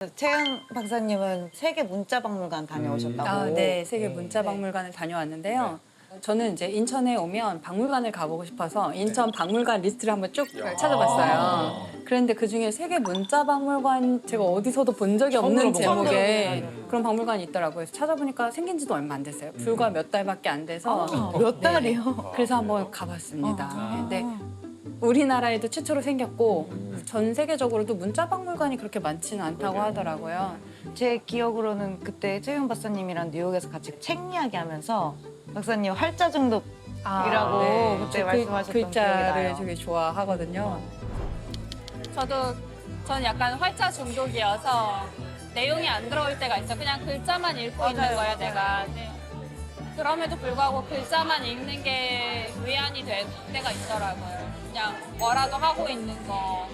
채은 박사님은 세계 문자박물관 다녀오셨다고. 네, 세계 문자박물관을 다녀왔는데요. 저는 이제 인천에 오면 박물관을 가보고 싶어서 인천 박물관 리스트를 한번 쭉 찾아봤어요. 그런데 그중에 세계 문자박물관 제가 어디서도 본 적이 없는 제목의 그런 박물관이 있더라고요. 그래서 찾아보니까 생긴 지도 얼마 안 됐어요. 불과 몇 달밖에 안 돼서. 몇 달이요? 그래서 한번 가봤습니다. 근데 우리나라에도 최초로 생겼고 전 세계적으로도 문자박물관이 그렇게 많지는 않다고 하더라고요. 제 기억으로는 그때 채은 박사님이랑 뉴욕에서 같이 책 이야기하면서 박사님 활자 중독이라고 네. 그때 저 말씀하셨던 기억이 글자를 나요. 되게 좋아하거든요. 전 약간 활자 중독이어서 내용이 안 들어올 때가 있어. 그냥 글자만 읽고 있는 거야, 내가. 네. 그럼에도 불구하고 글자만 읽는 게 위안이 될 때가 있더라고요. 그냥 뭐라도 하고 있는 거.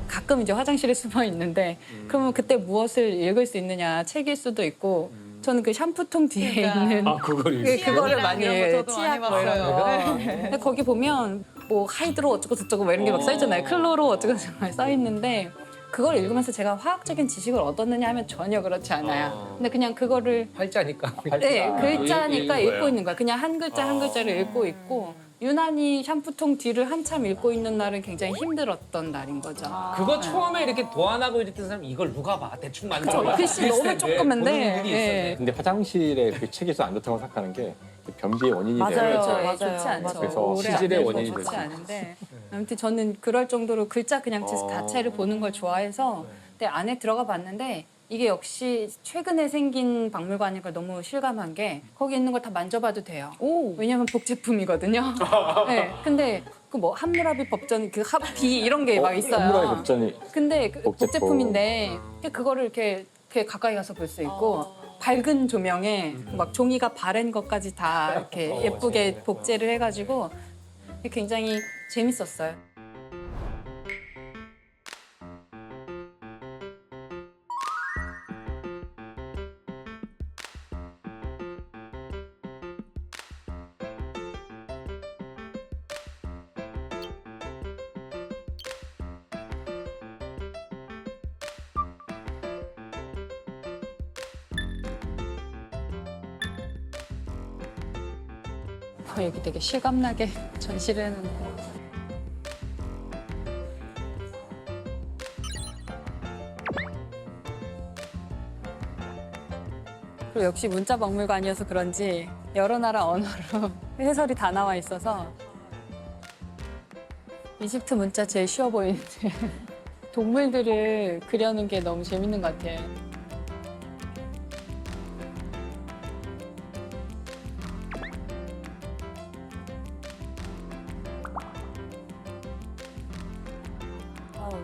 가끔 이제 화장실에 숨어 있는데 그러면 그때 무엇을 읽을 수 있느냐 책일 수도 있고 저는 그 샴푸통 뒤에 있는 그거를 많이 이런 거 저도 치약 많이 뭐 이런 거. 봤어요. 근데 거기 보면 뭐 하이드로 어쩌고 저쩌고 뭐 이런 게 막 써 있잖아요. 클로로 어쩌고 저쩌고 써 있는데 그걸 읽으면서 제가 화학적인 지식을 얻었느냐 하면 전혀 그렇지 않아요. 근데 그냥 그거를 활자니까. 네, 글자니까 읽는 읽고 있는 거야. 그냥 한 글자 한 글자를 읽고 있고 유난히 샴푸통 뒤를 한참 읽고 있는 날은 굉장히 힘들었던 날인 거죠. 그거 처음에 이렇게 도안하고 이랬던 사람 이걸 누가 봐 대충 만들어. 글씨 너무 조그만데. 예. 근데 화장실에 그 책에서 안 좋다고 생각하는 게 변비의 원인이 맞아요. 돼요. 그렇죠. 예, 맞아요. 좋지 않죠. 그래서 오래 안 시질의 돼서 원인이 좋지 되죠. 않은데 아무튼 저는 그럴 정도로 글자 그냥 자체를 보는 걸 좋아해서 근데 안에 들어가 봤는데 이게 역시 최근에 생긴 박물관인 걸 너무 실감한 게 거기 있는 걸 다 만져봐도 돼요. 왜냐면 복제품이거든요. 네. 근데 그 뭐 함무라비 법전 그 합비 이런 게 막 있어요. 함무라비 법전이 근데 그 복제품. 복제품인데 그거를 이렇게 가까이 가서 볼 수 있고 밝은 조명에 막 종이가 바랜 것까지 다 이렇게 예쁘게 복제를 해가지고 굉장히 재밌었어요. 여기 되게 실감나게 전시를 해놓은 그리고 역시 문자박물관이어서 그런지 여러 나라 언어로 해설이 다 나와 있어서 이집트 문자 제일 쉬워 보이는데 동물들을 그려놓은 게 너무 재밌는 것 같아요.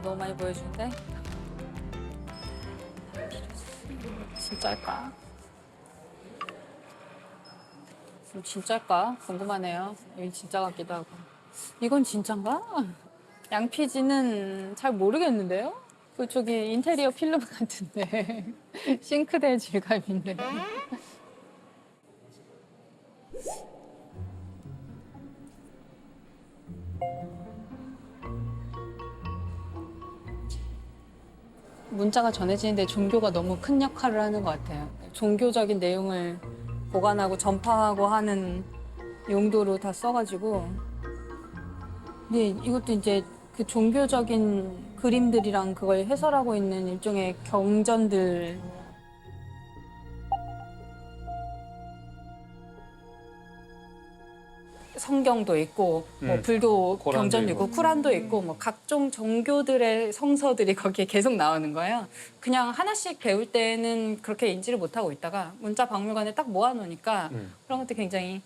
너무 많이 보여주는데? 진짜일까? 진짜일까? 궁금하네요. 여기 진짜 같기도 하고. 이건 진짠가? 양피지는 잘 모르겠는데요? 그쪽이 인테리어 필름 같은데. 싱크대 질감인데. 문자가 전해지는데 종교가 너무 큰 역할을 하는 것 같아요. 종교적인 내용을 보관하고 전파하고 하는 용도로 다 써가지고. 근데 이것도 이제 그 종교적인 그림들이랑 그걸 해설하고 있는 일종의 경전들. 성경도 있고 뭐 불교 경전도 있고 쿠란도 있고 뭐 각종 종교들의 성서들이 거기에 계속 나오는 거예요. 그냥 하나씩 배울 때는 그렇게 인지를 못하고 있다가 문자 박물관에 딱 모아놓으니까 그런 것도 굉장히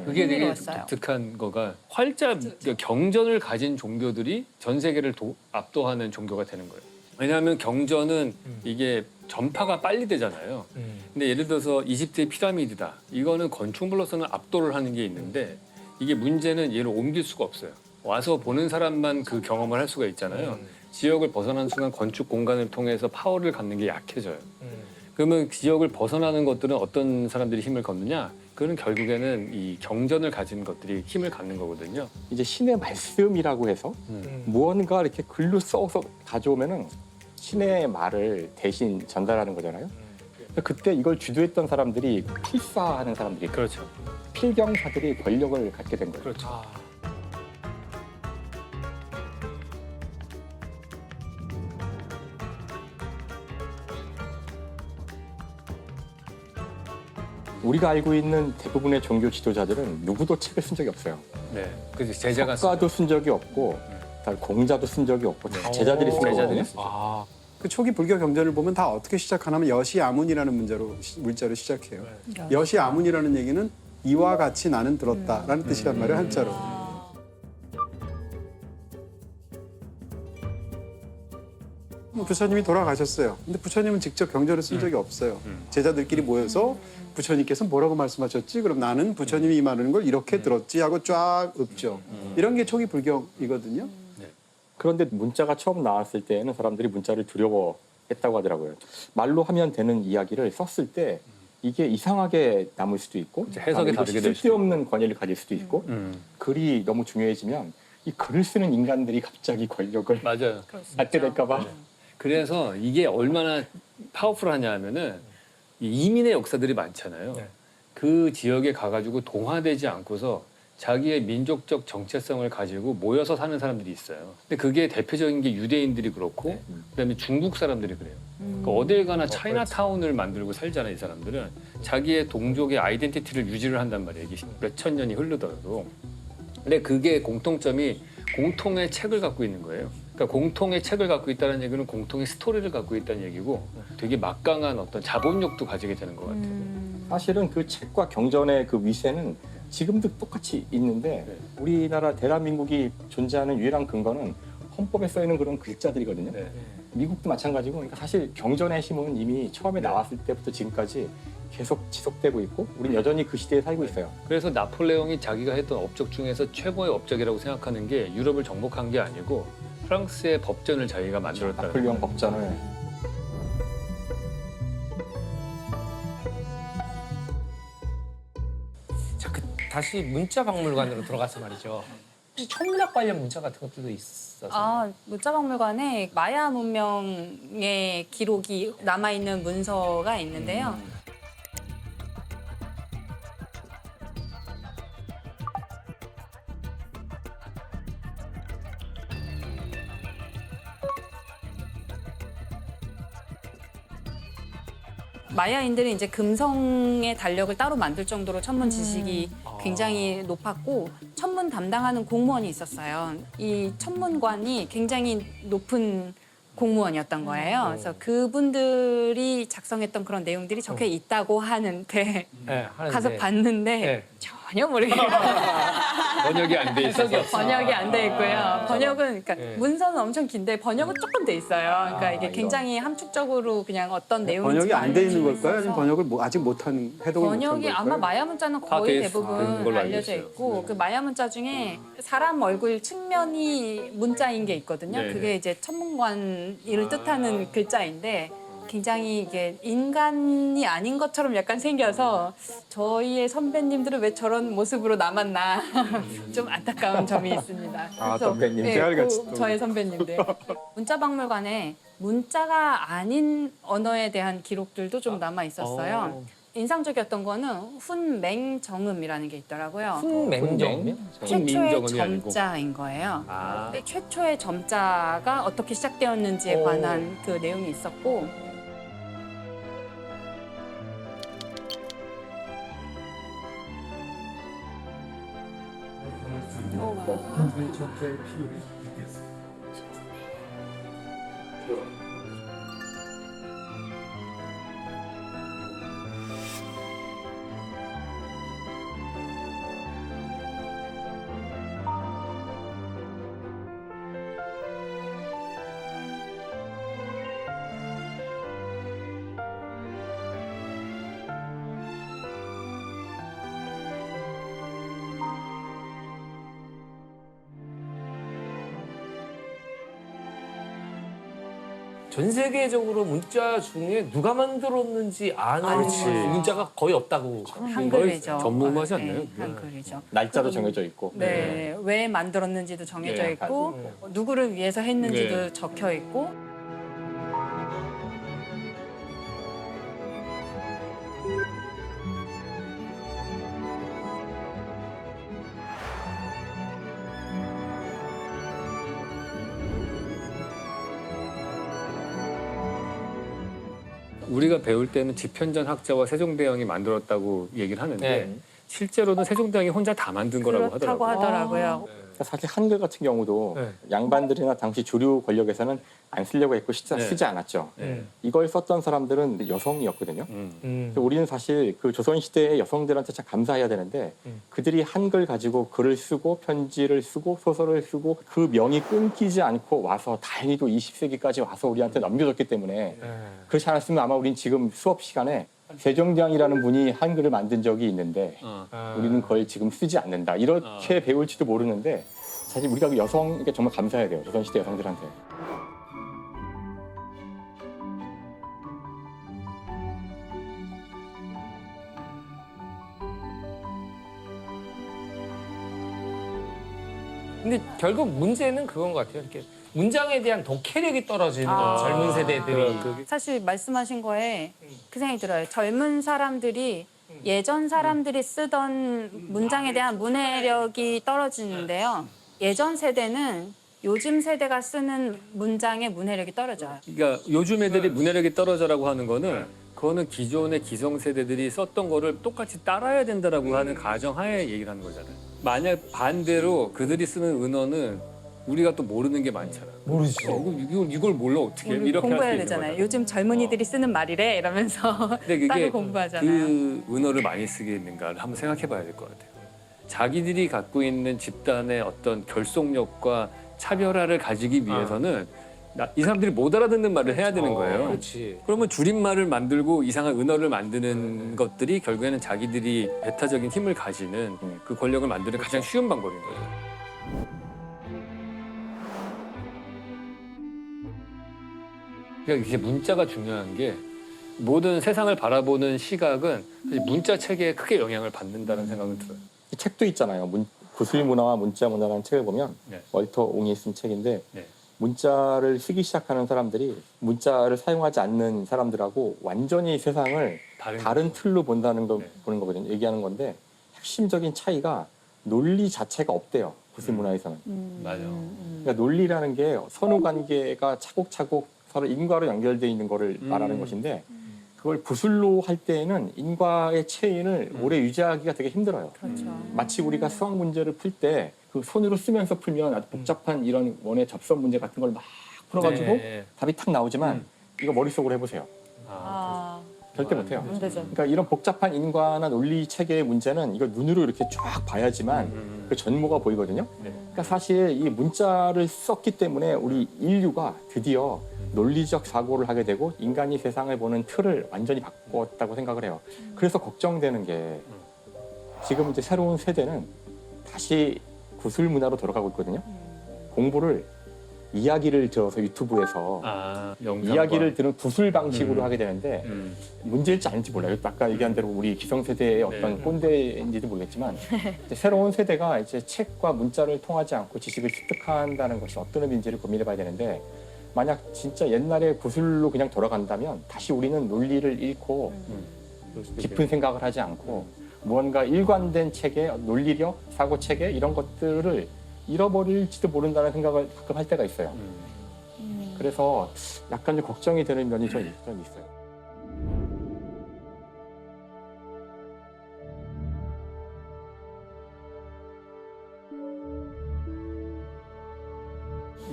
그게 되게 흥미로웠어요. 독특한 거가 활자 경전을 가진 종교들이 전 세계를 압도하는 종교가 되는 거예요. 왜냐하면 경전은 이게 전파가 빨리 되잖아요. 근데 예를 들어서 이집트의 피라미드다. 이거는 건축물로서는 압도를 하는 게 있는데 이게 문제는 얘를 옮길 수가 없어요. 와서 보는 사람만 그 경험을 할 수가 있잖아요. 지역을 벗어난 순간 건축 공간을 통해서 파워를 갖는 게 약해져요. 그러면 지역을 벗어나는 것들은 어떤 사람들이 힘을 걷느냐? 그거는 결국에는 이 경전을 가진 것들이 힘을 갖는 거거든요. 이제 신의 말씀이라고 해서 무언가 이렇게 글로 써서 가져오면은 신의 말을 대신 전달하는 거잖아요. 그때 이걸 주도했던 사람들이 필사하는 사람들이 그렇죠. 필경사들이 권력을 갖게 된 거예요. 그렇죠. 우리가 알고 있는 대부분의 종교 지도자들은 누구도 책을 쓴 적이 없어요. 네. 그래서 제자가 석가도 쓴 적이 없고, 그다음에 공자도 쓴 적이 없고, 다 제자들이 쓴 제자들이 거거든요. 쓰죠. 아, 그 초기 불교 경전을 보면 다 어떻게 시작하냐면 여시아문이라는 문자로 시작해요. 여시아문이라는 얘기는 이와 같이 나는 들었다라는 뜻이란 말이에요, 한자로. 부처님이 돌아가셨어요. 근데 부처님은 직접 경전을 쓴 적이 없어요. 제자들끼리 모여서 부처님께서 뭐라고 말씀하셨지? 그럼 나는 부처님이 이 말하는 걸 이렇게 들었지 하고 쫙 읊죠. 이런 게 초기 불경이거든요. 그런데 문자가 처음 나왔을 때에는 사람들이 문자를 두려워했다고 하더라고요. 말로 하면 되는 이야기를 썼을 때 이게 이상하게 남을 수도 있고, 이제 해석이 다르게 될 수도 쓸데없는 권위를 가질 수도 있고, 글이 너무 중요해지면 이 글을 쓰는 인간들이 갑자기 권력을 맞아요. 갖게 될까 봐. 그래서 이게 얼마나 파워풀하냐 하면은 이 이민의 역사들이 많잖아요. 네. 그 지역에 가가지고 동화되지 않고서 자기의 민족적 정체성을 가지고 모여서 사는 사람들이 있어요. 근데 그게 대표적인 게 유대인들이 그렇고 그다음에 중국 사람들이 그래요. 그러니까 어딜 가나 차이나타운을 만들고 살잖아요, 이 사람들은. 자기의 동족의 아이덴티티를 유지를 한단 말이에요. 이게 몇천 년이 흐르더라도. 근데 그게 공통점이 공통의 책을 갖고 있는 거예요. 그러니까 공통의 책을 갖고 있다는 얘기는 공통의 스토리를 갖고 있다는 얘기고 되게 막강한 어떤 자본력도 가지게 되는 것 같아요. 사실은 그 책과 경전의 그 위세는 지금도 똑같이 있는데, 네. 우리나라 대한민국이 존재하는 유일한 근거는 헌법에 써 있는 그런 글자들이거든요. 네. 미국도 마찬가지고, 그러니까 사실 경전의 힘은 이미 처음에 나왔을 때부터 지금까지 계속 지속되고 있고, 우린 여전히 그 시대에 살고 있어요. 그래서 나폴레옹이 자기가 했던 업적 중에서 최고의 업적이라고 생각하는 게 유럽을 정복한 게 아니고 프랑스의 법전을 자기가 만들었다는 나폴레옹 법전을. 자, 다시 문자 박물관으로 들어가서 말이죠. 혹시 천문학 관련 문자 같은 것들도 있어서? 문자박물관에 마야 문명의 기록이 남아있는 문서가 있는데요. 마야인들은 이제 금성의 달력을 따로 만들 정도로 천문 지식이 굉장히 높았고 천문 담당하는 공무원이 있었어요. 이 천문관이 굉장히 높은 공무원이었던 거예요. 그래서 그분들이 작성했던 그런 내용들이 적혀 있다고 하는데 네, 하는데. 가서 봤는데 네. 전혀 모르겠어요. 번역이 안 돼 있어서 번역이 안 돼 있고요. 번역은 그러니까 네. 문서는 엄청 긴데 번역은 조금 돼 있어요. 그러니까 이게 굉장히 함축적으로 그냥 어떤 내용인지 번역이 안 돼 있는 알려주고 걸까요? 아니면 있어서. 번역을 아직 못한 해독을 못한 번역이 걸까요? 아마 마야 문자는 다 거의 돼 대부분 있는 걸로 알고 알려져 있어요. 있고 그 마야 문자 중에 사람 얼굴 측면이 문자인 게 있거든요. 네, 그게 네. 이제 천문관을 뜻하는 글자인데 굉장히 이게 인간이 아닌 것처럼 약간 생겨서 저희의 선배님들은 왜 저런 모습으로 남았나 좀 안타까운 점이 있습니다. 아, 선배님, 깨알같이 또. 저의 선배님들. 문자박물관에 문자가 아닌 언어에 대한 기록들도 좀 남아 있었어요. 인상적이었던 거는 훈맹정음이라는 게 있더라고요. 훈맹정이요? 최초의 민정음이 아니고. 점자인 거예요. 아, 근데 최초의 점자가 어떻게 시작되었는지에 관한 그 내용이 있었고 전 세계적으로 문자 중에 누가 만들었는지 아는 그렇지. 문자가 거의 없다고. 한글이죠. 전무하지 네, 않나요? 한글이죠. 날짜도 정해져 있고. 네, 왜 만들었는지도 정해져 네, 있고 누구를 위해서 했는지도 네. 적혀 있고 우리가 배울 때는 집현전 학자와 세종대왕이 만들었다고 얘기를 하는데 네. 실제로는 세종대왕이 혼자 다 만든 거라고 그렇다고 하더라고요. 하더라고요. 사실 한글 같은 경우도 네. 양반들이나 당시 주류 권력에서는 안 쓰려고 했고 네. 쓰지 않았죠. 네. 이걸 썼던 사람들은 여성이었거든요. 그래서 우리는 사실 그 조선시대의 여성들한테 참 감사해야 되는데 그들이 한글 가지고 글을 쓰고 편지를 쓰고 소설을 쓰고 그 명이 끊기지 않고 와서 다행히도 20세기까지 와서 우리한테 넘겨줬기 때문에 그렇지 않았으면 아마 우린 지금 수업 시간에 세종대왕이라는 분이 한글을 만든 적이 있는데 우리는 그걸 지금 쓰지 않는다. 이렇게 배울지도 모르는데 사실 우리가 그 여성에게 정말 감사해야 돼요. 조선시대 여성들한테. 근데 결국 문제는 그건 것 같아요. 이렇게 문장에 대한 독해력이 떨어지는 아. 젊은 세대들이. 사실 말씀하신 거에 그 생각이 들어요. 젊은 사람들이 예전 사람들이 쓰던 문장에 대한 문해력이 떨어지는데요. 예전 세대는 요즘 세대가 쓰는 문장의 문해력이 떨어져요. 그러니까 요즘 애들이 문해력이 떨어져라고 하는 거는 그거는 기존의 기성세대들이 썼던 거를 똑같이 따라야 된다라고 하는 가정하에 얘기를 하는 거잖아요. 만약 반대로 그들이 쓰는 은어는 우리가 또 모르는 게 많잖아. 모르지. 이걸 몰라 어떻게 우리 이렇게 공부해야 할수 있는 되잖아요. 거잖아. 요즘 젊은이들이 쓰는 말이래 이러면서 근데 따로 그게 공부하잖아요. 그 은어를 많이 쓰겠는가를 한번 생각해 봐야 될 것 같아요. 자기들이 갖고 있는 집단의 어떤 결속력과 차별화를 가지기 위해서는 이 사람들이 못 알아듣는 말을 해야 되는 거예요. 그렇지. 그러면 줄임말을 만들고 이상한 은어를 만드는 것들이 결국에는 자기들이 배타적인 힘을 가지는 그 권력을 만드는 가장 쉬운 방법인 거예요. 그러니까 이게 문자가 중요한 게 모든 세상을 바라보는 시각은 사실 문자 체계에 크게 영향을 받는다는 생각을 들어요. 이 책도 있잖아요. 구술 문화와 문자 문화라는 책을 보면 네. 월터 옹이 쓴 책인데 네. 문자를 쓰기 시작하는 사람들이 문자를 사용하지 않는 사람들하고 완전히 세상을 다른 틀로 본다는 거 네. 보는 거거든요. 얘기하는 건데 핵심적인 차이가 논리 자체가 없대요. 구술 문화에서는. 맞아. 그러니까 논리라는 게 선후 관계가 차곡차곡 서로 인과로 연결돼 있는 거를 말하는 것인데 그걸 부술로 할 때에는 인과의 체인을 오래 유지하기가 되게 힘들어요. 그렇죠. 마치 우리가 수학 문제를 풀 때 그 손으로 쓰면서 풀면 아주 복잡한 이런 원의 접선 문제 같은 걸 막 풀어가지고 네. 답이 탁 나오지만 이거 머릿속으로 해보세요. 아, 절대 못해요. 안 되죠. 그러니까 이런 복잡한 인과나 논리 체계의 문제는 이걸 눈으로 이렇게 쫙 봐야지만 그 전모가 보이거든요. 네. 그러니까 사실 이 문자를 썼기 때문에 우리 인류가 드디어 논리적 사고를 하게 되고 인간이 세상을 보는 틀을 완전히 바꿨다고 생각을 해요. 그래서 걱정되는 게 지금 이제 새로운 세대는 다시 구술 문화로 돌아가고 있거든요. 공부를 이야기를 들어서 유튜브에서 영상과. 이야기를 들은 구술 방식으로 하게 되는데 음. 문제일지 아닐지 몰라요. 아까 얘기한 대로 우리 기성세대의 어떤 네. 꼰대인지도 모르겠지만 이제 새로운 세대가 이제 책과 문자를 통하지 않고 지식을 습득한다는 것이 어떤 의미인지를 고민해봐야 되는데 만약 진짜 옛날에 구술로 그냥 돌아간다면 다시 우리는 논리를 잃고 깊은 생각을 하지 않고 무언가 일관된 체계, 논리력, 사고 체계 이런 것들을 잃어버릴지도 모른다는 생각을 가끔 할 때가 있어요. 그래서 약간 좀 걱정이 되는 면이 좀 있어요.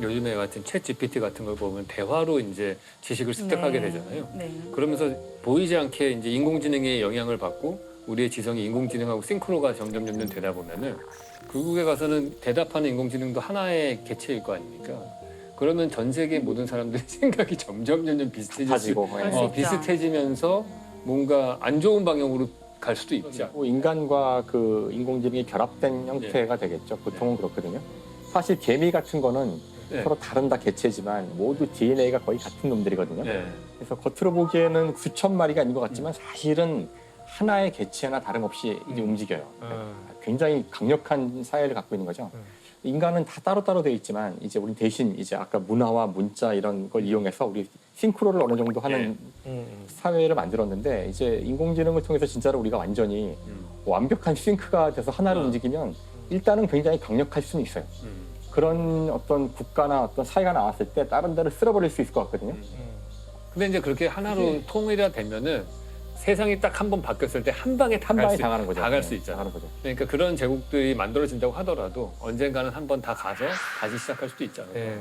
요즘에 같은 챗 GPT 같은 걸 보면 대화로 이제 지식을 습득하게 네. 되잖아요. 네. 그러면서 보이지 않게 이제 인공지능의 영향을 받고 우리의 지성이 인공지능하고 싱크로가 점점 되다 보면은 결국에 가서는 대답하는 인공지능도 하나의 개체일 거 아닙니까? 그러면 전 세계 모든 사람들의 생각이 점점 가지고 비슷해지면서 뭔가 안 좋은 방향으로 갈 수도 있죠. 인간과 그 인공지능이 결합된 형태가 되겠죠. 보통은 그렇거든요. 사실 개미 같은 거는 네. 서로 다른 다 개체지만 모두 DNA가 거의 같은 놈들이거든요. 네. 그래서 겉으로 보기에는 수천 마리가 있는 것 같지만 사실은 하나의 개체나 다름없이 이제 움직여요. 굉장히 강력한 사회를 갖고 있는 거죠. 인간은 다 따로따로 되어 있지만 이제 우리 대신 이제 아까 문화와 문자 이런 걸 이용해서 우리 싱크로를 어느 정도 하는 사회를 만들었는데 이제 인공지능을 통해서 진짜로 우리가 완전히 완벽한 싱크가 돼서 하나로 움직이면 일단은 굉장히 강력할 수는 있어요. 그런 어떤 국가나 어떤 사회가 나왔을 때 다른 데를 쓸어버릴 수 있을 것 같거든요. 근데 이제 그렇게 하나로 네. 통일화되면은 세상이 딱 한 번 바뀌었을 때 한 방에 한 방에 수- 당하는 거죠. 다 갈 네, 수 있잖아. 당하는 거죠. 그러니까 그런 제국들이 만들어진다고 하더라도 언젠가는 한 번 다 가서 다시 시작할 수도 있잖아요. 네.